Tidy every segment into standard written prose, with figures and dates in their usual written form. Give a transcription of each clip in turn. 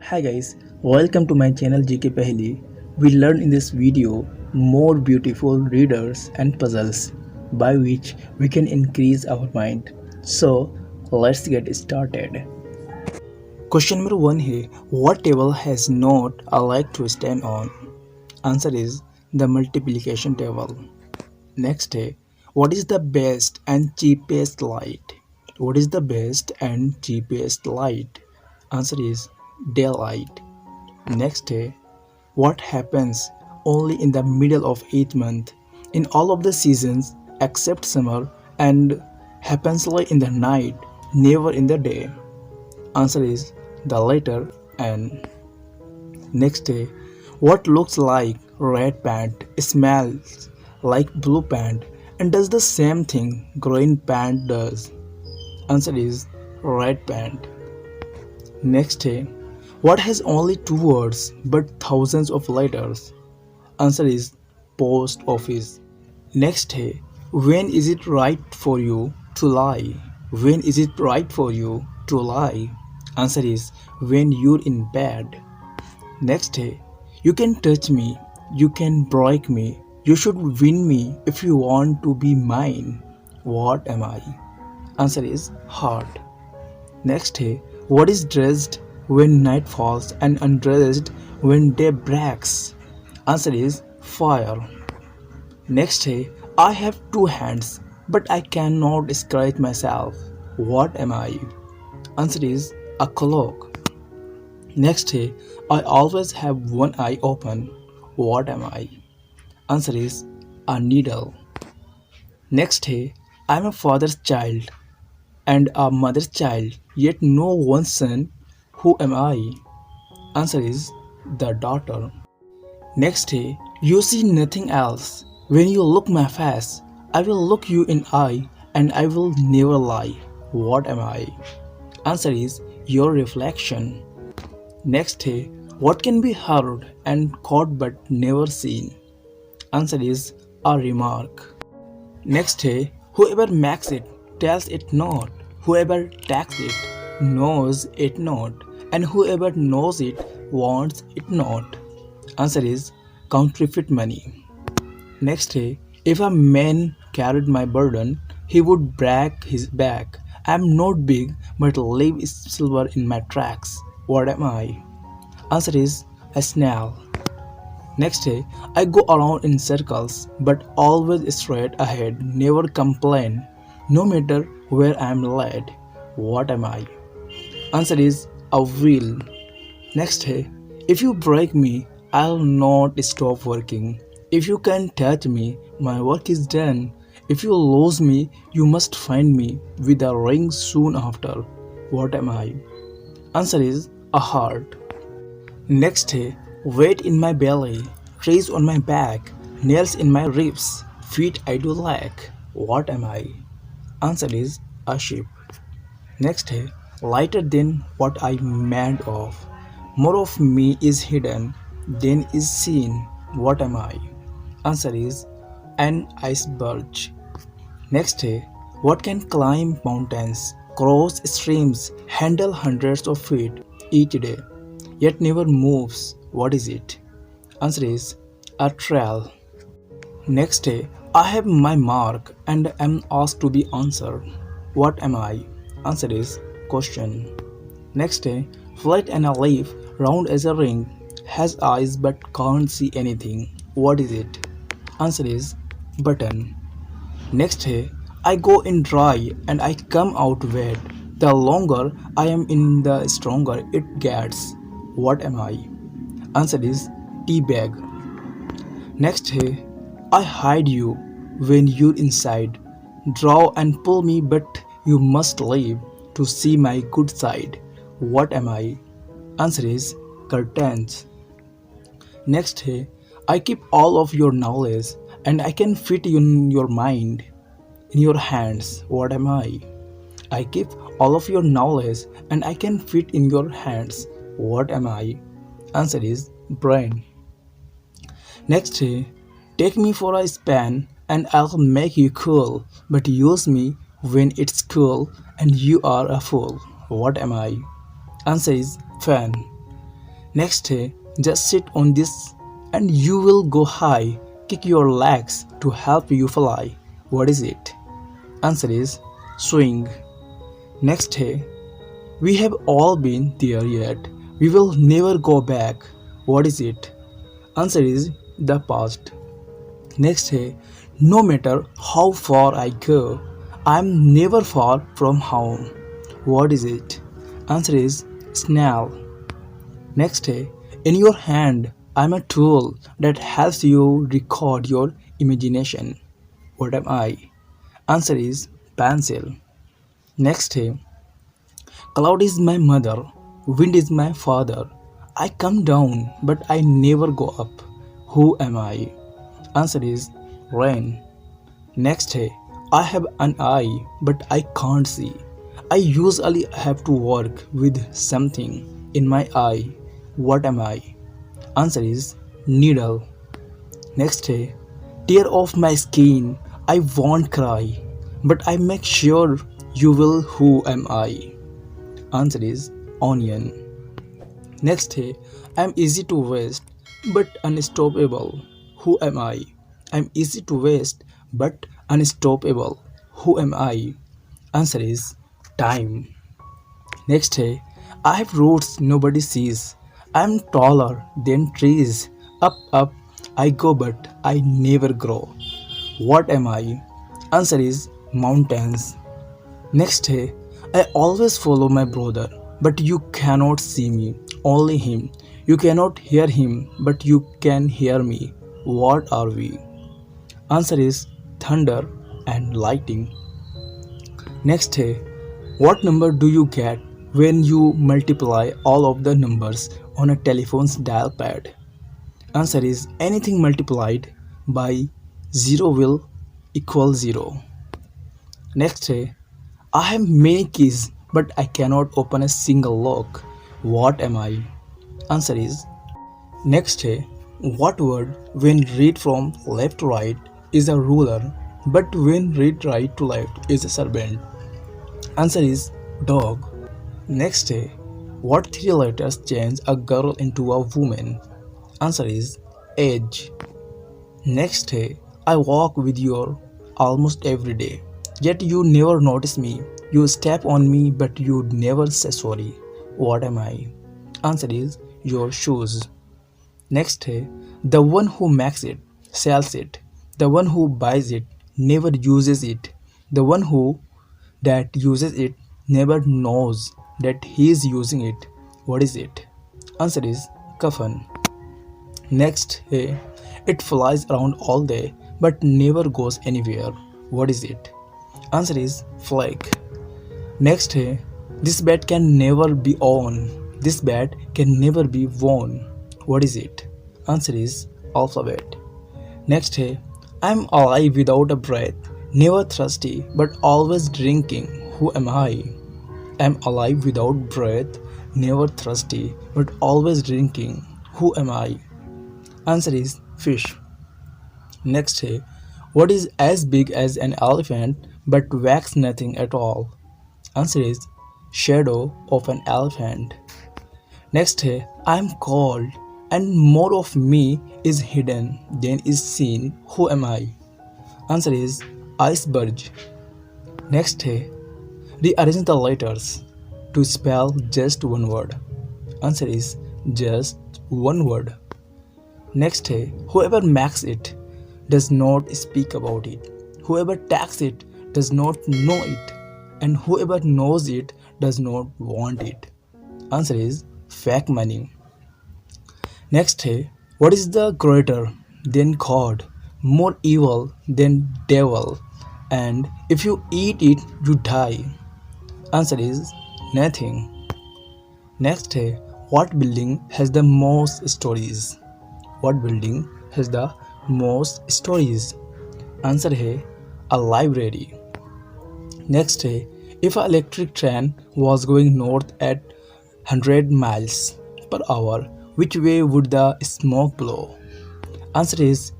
Hi guys, welcome to my channel GK Paheli. We learn in this video more beautiful readers and puzzles by which we can increase our mind. So let's get started. Question number 1 है what table has not a leg to stand on? Answer is the multiplication table. Next है what is the best and cheapest light? What is the best and cheapest light? Answer is daylight. Next day, what happens only in the middle of each month in all of the seasons except summer and happens late in the night, never in the day? Answer is the letter N. Next day, what looks like red pant smells like blue pant and does the same thing green pant does? Answer is red pant. Next day, what has only two words but thousands of letters? Answer is post office. Next day, when is it right for you to lie? When is it right for you to lie? Answer is when you're in bed. Next day, you can touch me, you can break me, you should win me if you want to be mine. What am I? Answer is heart. Next day, what is dressed when night falls and undressed when day breaks? Answer is fire. Next day, I have two hands, but I cannot scratch myself. What am I? Answer is a clock. Next day, I always have one eye open. What am I? Answer is a needle. Next day, I am a father's child and a mother's child, yet no one son. Who am I? Answer is the daughter. Next day, you see nothing else. When you look my face, I will look you in eye and I will never lie. What am I? Answer is your reflection. Next day, what can be heard and caught but never seen? Answer is a remark. Next day, whoever makes it tells it not. Whoever takes it knows it not, and whoever knows it wants it not. Answer is counterfeit money. Next day, if a man carried my burden, he would break his back. I am not big, but leave silver in my tracks. What am I? Answer is a snail. Next day, I go around in circles, but always straight ahead, never complain, no matter where I am led. What am I? Answer is a wheel. Next day, if you break me, I'll not stop working. If you can touch me, my work is done. If you lose me, you must find me with a ring soon after. What am I? Answer is a heart. Next day, weight in my belly, trees on my back, nails in my ribs, feet I do lack. What am I? Answer is a sheep. Next day, lighter than what I'm made of. More of me is hidden than is seen. What am I? Answer is an iceberg. Next day, what can climb mountains, cross streams, handle hundreds of feet each day, yet never moves? What is it? Answer is a trail. Next day, I have my mark and am asked to be answered. What am I? Answer is question. Next day, flat and a leaf, round as a ring, has eyes but can't see anything. What is it? Answer is button. Next day, I go in dry and I come out wet. The longer I am in, the stronger it gets. What am I? Answer is tea bag. Next day, I hide you when you're inside. Draw and pull me, but you must leave to see my good side. What am I? Answer is curtains. Next day, I keep all of your knowledge and I can fit in your mind, in your hands. What am I? I keep all of your knowledge and I can fit in your hands. What am I? Answer is brain. Next day, take me for a span and I'll make you cool, but use me when it's cool and you are a fool. What am I? Answer is fan. Next है, just sit on this and you will go high. Kick your legs to help you fly. What is it? Answer is swing. Next है, we have all been there yet. We will never go back. What is it? Answer is the past. Next है, no matter how far I go, I'm never far from home. What is it? Answer is snail. Next है, in your hand, I'm a tool that helps you record your imagination. What am I? Answer is pencil. Next है, cloud is my mother, wind is my father. I come down, but I never go up. Who am I? Answer is rain. Next है, I have an eye, but I can't see. I usually have to work with something in my eye. What am I? Answer is needle. Next है, tear off my skin. I won't cry, but I make sure you will. Who am I? Answer is onion. Next है, I'm easy to waste, but unstoppable. Who am I? I'm easy to waste, but unstoppable. Who am I? Answer is time. Next है, I have roots nobody sees. I'm taller than trees. Up, I go, but I never grow. What am I? Answer is mountains. Next है, I always follow my brother, but you cannot see me, only him. You cannot hear him, but you can hear me. What are we? Answer is thunder and lightning. Next है, what number do you get when you multiply all of the numbers on a telephone's dial pad? Answer is anything multiplied by 0 will equal 0. Next है, I have many keys, but I cannot open a single lock. What am I? Answer is next है, what word when read from left to right is a ruler, but when read right to left is a serpent? Answer is dog. Next है, what three letters change a girl into a woman? Answer is age. Next है, I walk with you almost every day, yet you never notice me. You step on me, but you never say sorry. What am I? Answer is your shoes. Next है, the one who makes it sells it. The one who buys it never uses it. The one who that uses it never knows that he is using it. What is it? Answer is coffin. Next है, it flies around all day but never goes anywhere. What is it? Answer is flag. Next है, this bat can never be on. This bat can never be worn. What is it? Answer is alphabet. Next है, I'm alive without a breath, never thirsty but always drinking. Who am I? I'm alive without breath, never thirsty but always drinking. Who am I? Answer is fish. Next है, what is as big as an elephant but weighs nothing at all? Answer is shadow of an elephant. Next है, I'm cold and more of me is hidden than is seen. Who am I? Answer is iceberg. Next है, rearrange the letters to spell just one word. Answer is just one word. Next है, whoever makes it does not speak about it. Whoever takes it does not know it. And whoever knows it does not want it. Answer is fake money. Next है, what is the greater than God, more evil than devil, and if you eat it, you die? Answer is nothing. Next है, what building has the most stories? What building has the most stories? Answer है a library. Next है, if an electric train was going north at 100 miles per hour, which way would the smoke blow? Answer is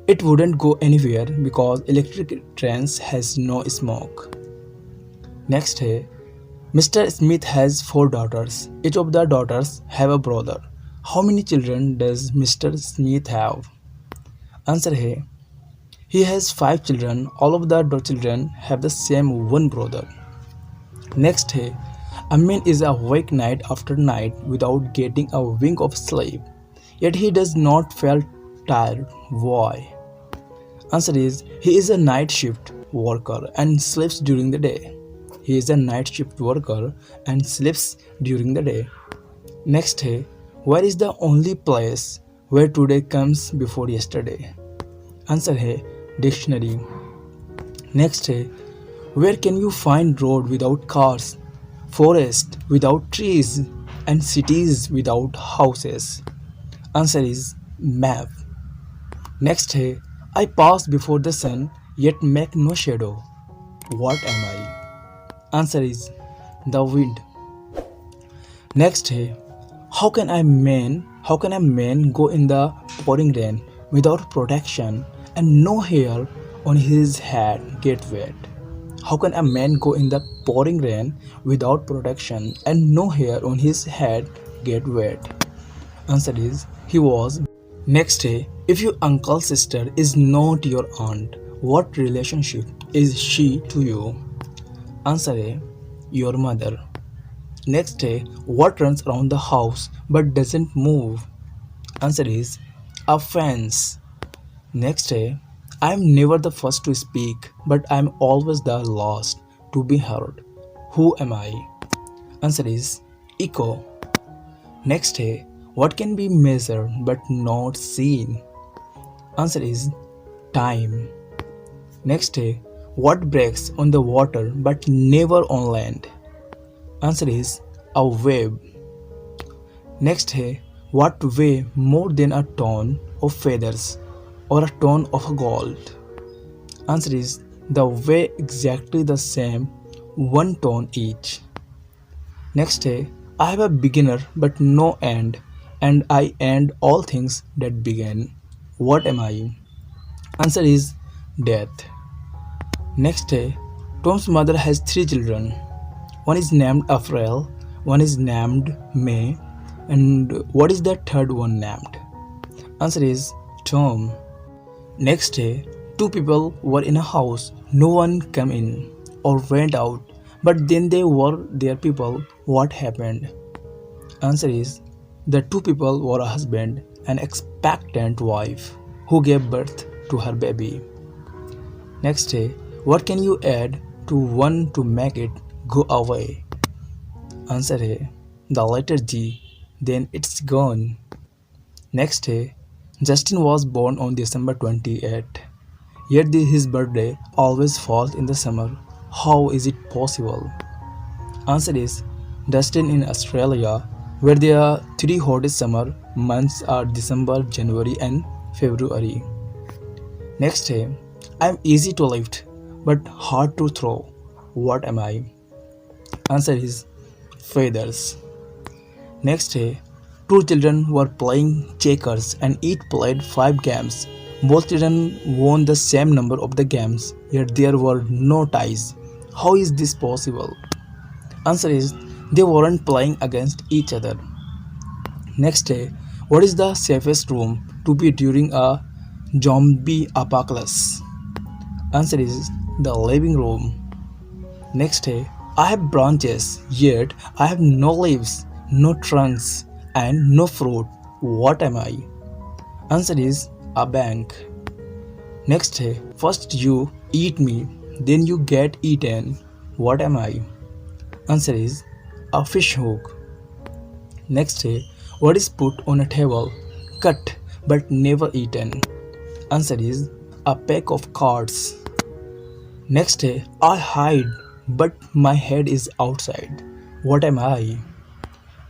it wouldn't go anywhere because electric trains has no smoke. Next है, Mr. Smith has 4 daughters. Each of the daughters have a brother. How many children does Mr. Smith have? Answer है, he has 5 children. All of the children have the same one brother. Next है, a man is awake night after night without getting a wink of sleep. Yet he does not feel tired. Why? Answer is, he is a night shift worker and sleeps during the day. He is a night shift worker and sleeps during the day. Next है, where is the only place where today comes before yesterday? Answer है, dictionary. Next है, where can you find road without cars, forest without trees, and cities without houses? Answer is map. Next है, I pass before the sun yet make no shadow. What am I? Answer is the wind. Next है, how can a man go in the pouring rain without protection and no hair on his head get wet? How can a man go in the pouring rain without protection and no hair on his head get wet? Answer is, he was. Next day, if your uncle's sister is not your aunt, what relationship is she to you? Answer A, your mother. Next day, what runs around the house but doesn't move? Answer is a fence. Next day, I am never the first to speak, but I am always the last to be heard. Who am I? Answer is echo. Next day, what can be measured but not seen? Answer is time. Next day, what breaks on the water but never on land? Answer is a wave. Next day, what weigh more than a ton of feathers or a ton of gold? Answer is the weigh exactly the same, 1 ton each. Next day, I have a beginner but no end, and I end all things that begin. What am I? Answer is death. Next day, Tom's mother has 3 children. One is named April, one is named May, and what is the third one named? Answer is Tom. Next day, 2 people were in a house. No one came in or went out, but then they were their people. What happened? Answer is the 2 people were a husband and expectant wife who gave birth to her baby. Next day, what can you add to one to make it go away? Answer A, the letter G, then it's gone. Next day, Justin was born on December 28th, yet his birthday always falls in the summer. How is it possible? Answer is Justin in Australia, where the 3 hottest summer months are December, January, and February. Next day, I am easy to lift but hard to throw. What am I? Answer is feathers. Next day, 2 children were playing checkers and each played 5 games. Both children won the same number of the games, yet there were no ties. How is this possible? Answer is they weren't playing against each other. Next day, what is the safest room to be during a zombie apocalypse? Answer is the living room. Next day, I have branches, yet I have no leaves, no trunks, and no fruit. What am I? Answer is a bank. Next day, first you eat me, then you get eaten. What am I? Answer is a fish hook. Next day, what is put on a table, cut but never eaten? Answer is a pack of cards. Next day, I hide but my head is outside. What am I?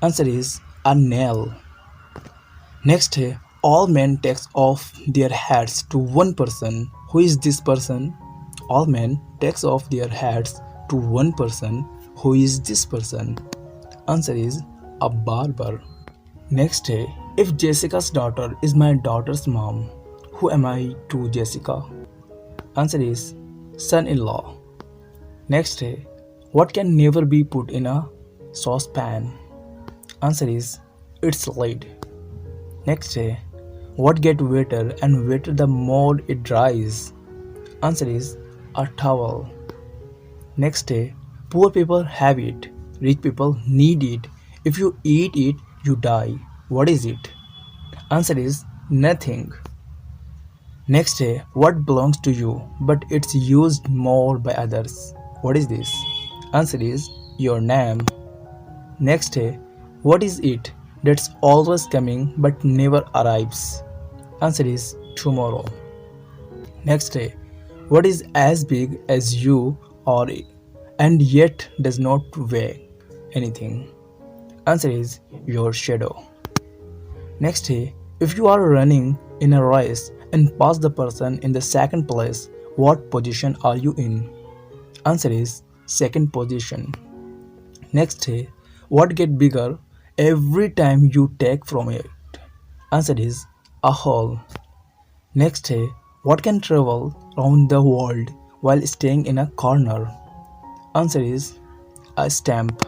Answer is a nail. Next day, all men takes off their hats to one person. Who is this person? All men takes off their hats to one person. Who is this person? Answer is a barber. Next day, if Jessica's daughter is my daughter's mom, who am I to Jessica? Answer is son-in-law. Next day, what can never be put in a saucepan? Answer is its lid. Next day, what get wetter and wetter the more it dries? Answer is a towel. Next day, poor people have it, rich people need it. If you eat it, you die. What is it? Answer is nothing. Next day, what belongs to you but it's used more by others? What is this? Answer is your name. Next day, what is it that's always coming but never arrives? Answer is tomorrow. Next day, what is as big as you or and yet does not weigh anything? Answer is your shadow. Next day, if you are running in a race and pass the person in the second place, what position are you in? Answer is second position. Next day, what get bigger every time you take from it? Answer is a hole. Next day, what can travel around the world while staying in a corner? Answer is a stamp.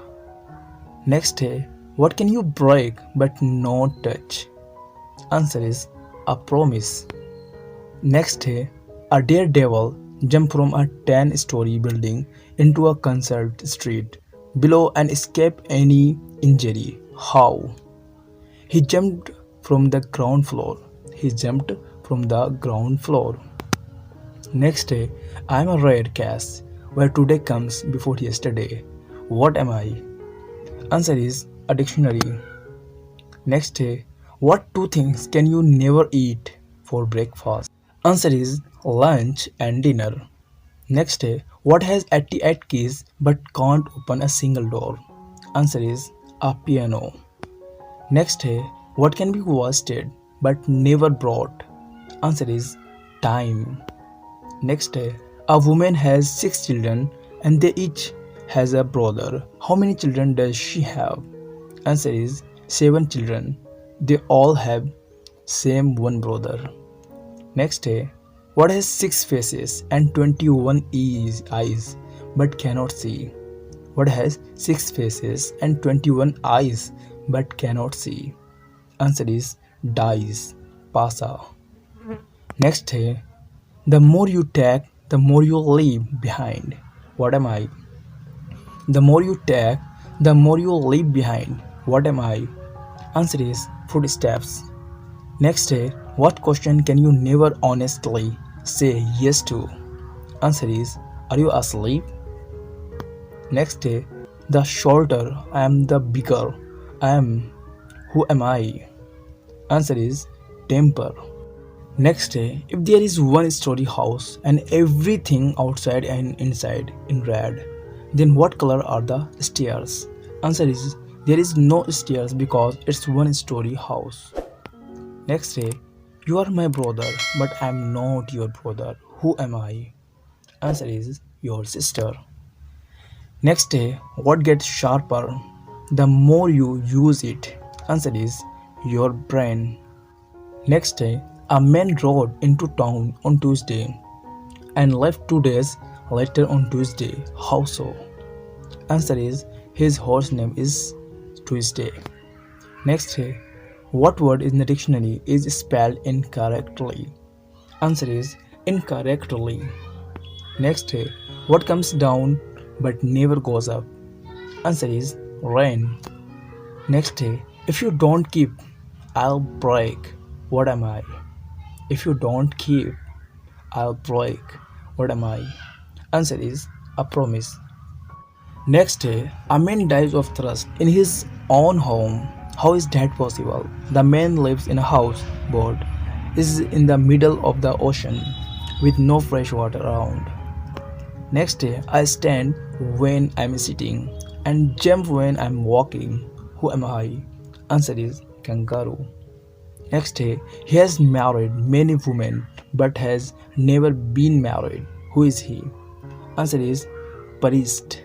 Next day, what can you break but not touch? Answer is a promise. Next day, a daredevil jumped from a 10-story building into a concert street below and escaped any injury. How? He jumped from the ground floor. He jumped from the ground floor. Next day, I am a red cat where today comes before yesterday. What am I? Answer is a dictionary. Next day, what two things can you never eat for breakfast? Answer is lunch and dinner. Next day, what has 88 keys but can't open a single door? Answer is a piano. Next day, what can be wasted but never brought? Answer is time. Next day, a woman has 6 children and they each has a brother. How many children does she have? Answer is 7 children. They all have same one brother. Next day, what has 6 faces and 21 eyes but cannot see? What has 6 faces and 21 eyes but cannot see? Answer is dies. Pasa. Next day, the more you take, the more you leave behind. What am I? The more you take, the more you leave behind. What am I? Answer is footsteps. Next day, what question can you never honestly say yes to? Answer is, are you asleep? Next day, the shorter I am, the bigger I am. Who am I? Answer is temper. Next day, if there is one story house and everything outside and inside in red, then what color are the stairs? Answer is there is no stairs because it's one story house. Next day, you are my brother, but I am not your brother. Who am I? Answer is your sister. Next day, what gets sharper the more you use it? Answer is your brain. Next day, a man rode into town on Tuesday and left 2 days later on Tuesday. How so? Answer is his horse name is Tuesday. Next day, what word in the dictionary is spelled incorrectly? Answer is incorrectly. Next day, what comes down but never goes up? Answer is rain. Next day, if you don't keep, I'll break. What am I? If you don't keep, I'll break. What am I? Answer is a promise. Next day, a man dies of thirst in his own home. How is that possible? The man lives in a house boat, is in the middle of the ocean with no fresh water around. Next day, I stand when I'm sitting and jump when I'm walking. Who am I? Answer is kangaroo. Next day, he has married many women but has never been married. Who is he? Answer is priest.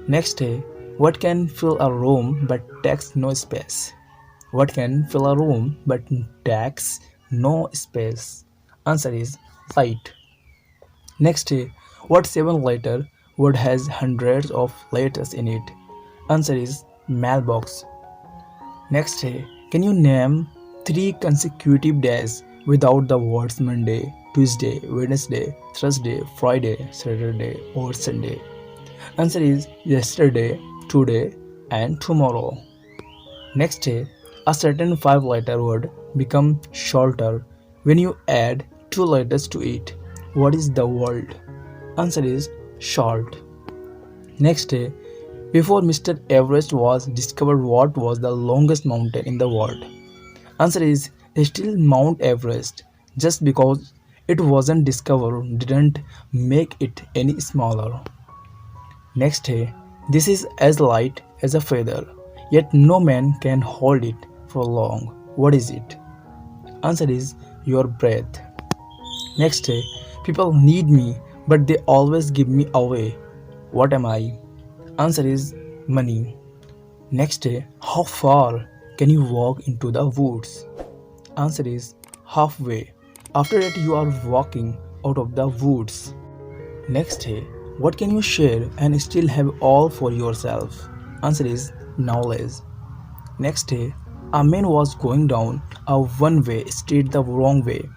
Next day, what can fill a room but takes no space? What can fill a room but takes no space? Answer is light. Next day, what 7-letter word has hundreds of letters in it? Answer is mailbox. Next day, can you name 3 consecutive days without the words Monday, Tuesday, Wednesday, Thursday, Friday, Saturday, or Sunday? Answer is yesterday, today, and tomorrow. Next day, a certain 5-letter word becomes shorter when you add 2 letters to it. What is the word? Answer is short. Next day, before Mr. Everest was discovered, what was the longest mountain in the world? Answer is still Mount Everest. Just because it wasn't discovered didn't make it any smaller. Next day, this is as light as a feather, yet no man can hold it for long. What is it? Answer is your breath. Next day, people need me, but they always give me away. What am I? Answer is money. Next day, how far can you walk into the woods? Answer is halfway. After that, you are walking out of the woods. Next day, what can you share and still have all for yourself? Answer is knowledge. Next day, a man was going down a one-way street the wrong way.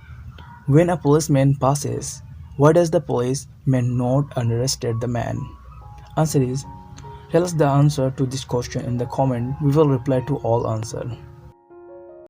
When a policeman passes, why does the policeman not arrested the man? Answer is, tell us the answer to this question in the comment. We will reply to all answer.